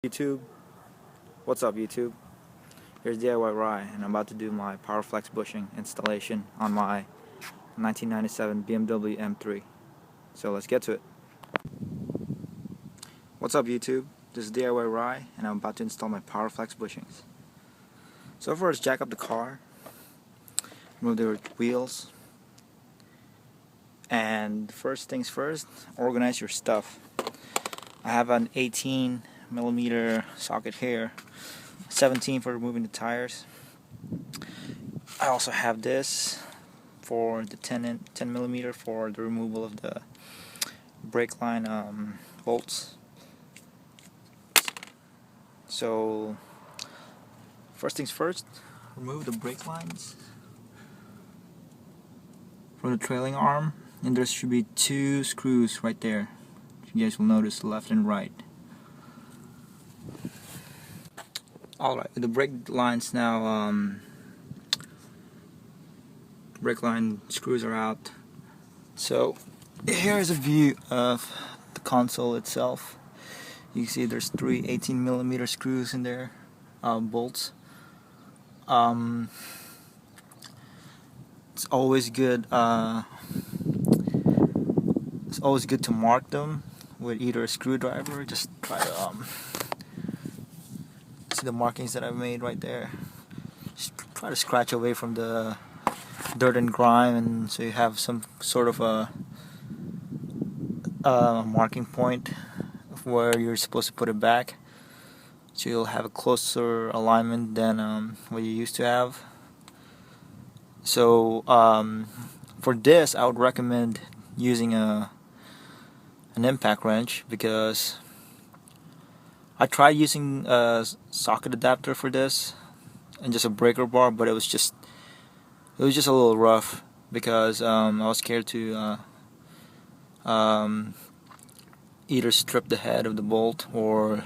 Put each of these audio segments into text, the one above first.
YouTube, what's up YouTube? Here's DIY Rye, and I'm about to do my Powerflex bushing installation on my 1997 BMW M3. So let's get to it. What's up YouTube? This is DIY Rye, and I'm about to install my Powerflex bushings. So first, jack up the car, remove the wheels, and first things first, organize your stuff. I have an 18mm socket here, 17 for removing the tires. I also have this for the 10mm for the removal of the brake line bolts. So first things first, remove the brake lines from the trailing arm, and there should be two screws right there. You guys will notice left and right. Alright, the brake lines now, brake line screws are out. So here is a view of the console itself. You can see there's three 18mm screws in there, bolts. It's always good. It's always good to mark them with either a screwdriver. Just try to see the markings that I've made right there. Just try to scratch away from the dirt and grime, and so you have some sort of a marking point of where you're supposed to put it back, so you'll have a closer alignment than what you used to have. So for this, I would recommend using an impact wrench, because I tried using a socket adapter for this and just a breaker bar, but it was just a little rough, because I was scared to either strip the head of the bolt or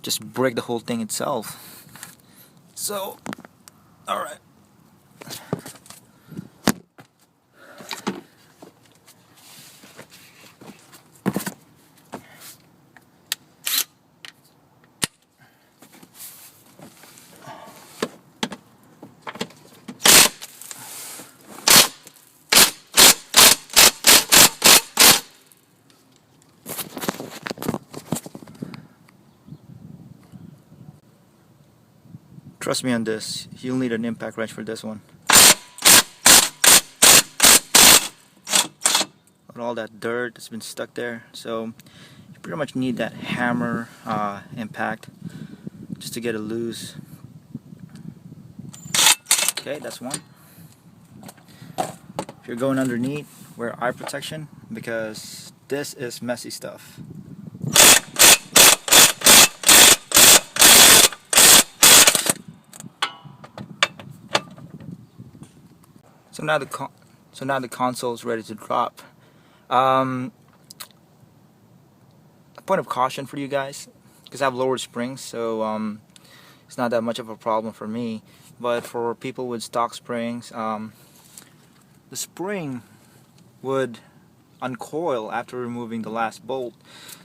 just break the whole thing itself. So, alright. Trust me on this, you'll need an impact wrench for this one. With all that dirt that's been stuck there, so you pretty much need that hammer impact just to get it loose. Okay, that's one. If you're going underneath, wear eye protection, because this is messy stuff. So now the console is ready to drop. A point of caution for you guys, because I have lowered springs, so it's not that much of a problem for me. But for people with stock springs, the spring would uncoil after removing the last bolt,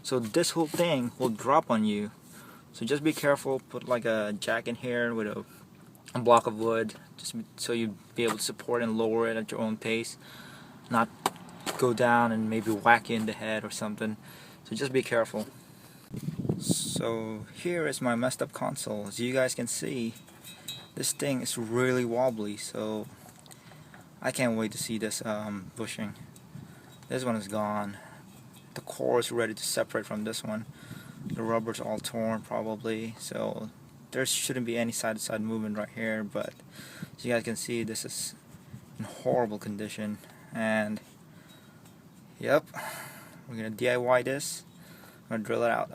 so this whole thing will drop on you. So just be careful. Put like a jack in here with a block of wood, just so you'd be able to support and lower it at your own pace, not go down and maybe whack you in the head or something. So just be careful. So here is my messed up console. As you guys can see, this thing is really wobbly, so I can't wait to see this bushing. This one is gone. The core is ready to separate from this one. The rubber's all torn probably, so there shouldn't be any side-to-side movement right here, but as you guys can see, this is in horrible condition. And yep, we're gonna DIY this. I'm gonna drill it out.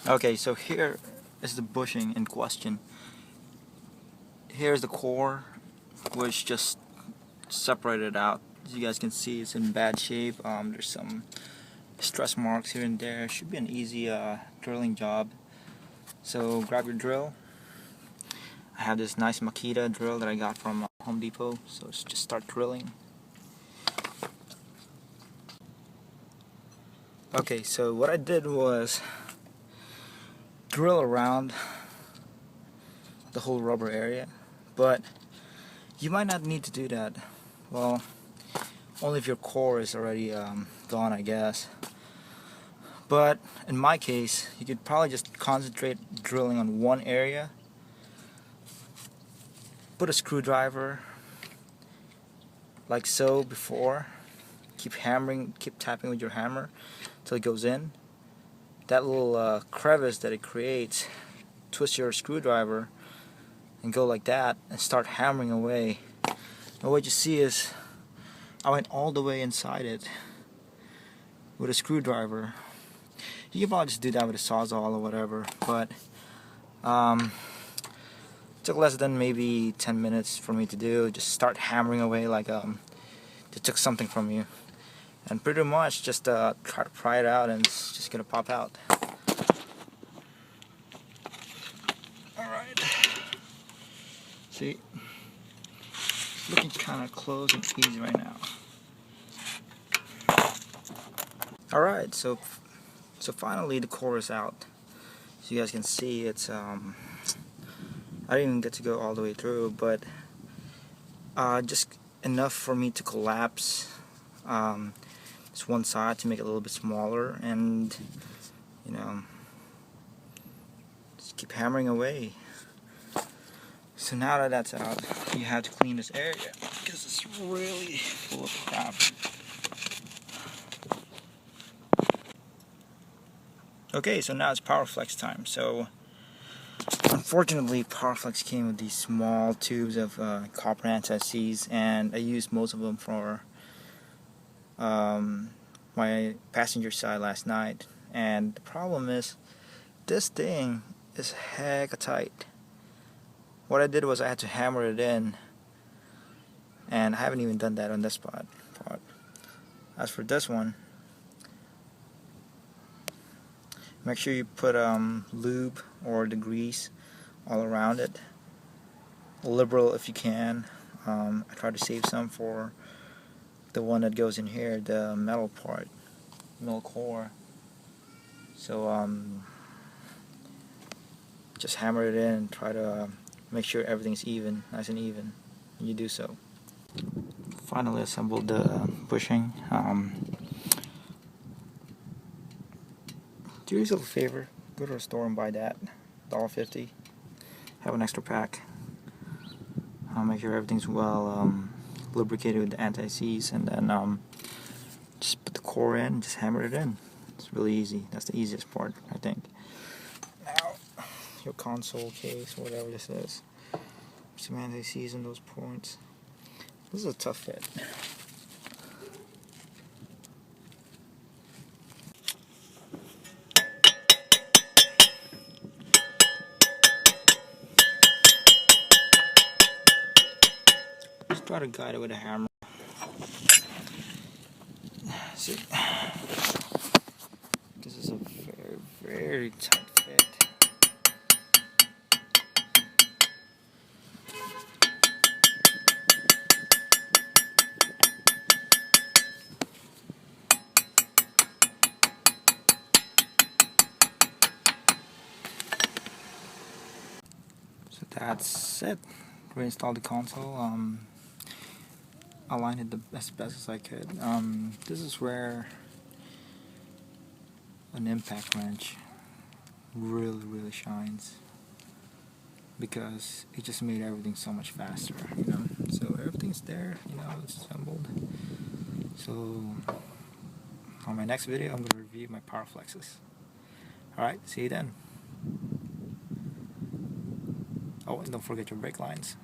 Okay, so here is the bushing in question. Here's the core, which just separated out. As you guys can see, it's in bad shape. There's some stress marks here and there. Should be an easy drilling job. So grab your drill. I have this nice Makita drill that I got from Home Depot, so let's just start drilling. Okay, so what I did was drill around the whole rubber area, but you might not need to do that. Well, only if your core is already gone, I guess. But in my case, you could probably just concentrate drilling on one area, put a screwdriver like so before, keep hammering, keep tapping with your hammer till it goes in. That little crevice that it creates, twist your screwdriver and go like that and start hammering away. And what you see is I went all the way inside it with a screwdriver. You can probably just do that with a sawzall or whatever, but it took less than maybe 10 minutes for me to do. Just start hammering away like they took something from you, and pretty much just try to pry it out and it's just gonna pop out. Alright, see, it's looking kind of close and easy right now. Alright, so finally the core is out. So you guys can see it's I didn't even get to go all the way through, but just enough for me to collapse this one side to make it a little bit smaller, and you know, just keep hammering away. So now that that's out, you have to clean this area because it's really full of crap. Okay, so now it's Powerflex time. So unfortunately, Powerflex came with these small tubes of copper anti-seize, and I used most of them for my passenger side last night. And the problem is, this thing is hecka tight. What I did was I had to hammer it in, and I haven't even done that on this part. As for this one, make sure you put lube or the grease all around it. Liberal if you can. I try to save some for the one that goes in here, the metal part, metal core. So just hammer it in and try to make sure everything's even, nice and even when you do so. Finally assembled the bushing. Do yourself a favor, go to a store and buy that, $1.50. Have an extra pack. Make sure everything's well lubricated with the anti-seize, and then just put the core in and just hammer it in. It's really easy. That's the easiest part, I think. Now, your console case, whatever this is, some anti-seize in those points. This is a tough fit. Just try to guide it with a hammer. See, this is a very, very tight fit. So that's it. Reinstall the console. Align it as best as I could. This is where an impact wrench really shines, because it just made everything so much faster, you know. So everything's there, you know, it's assembled. So on my next video, I'm going to review my Powerflexes. Alright, see you then. Oh, and don't forget your brake lines.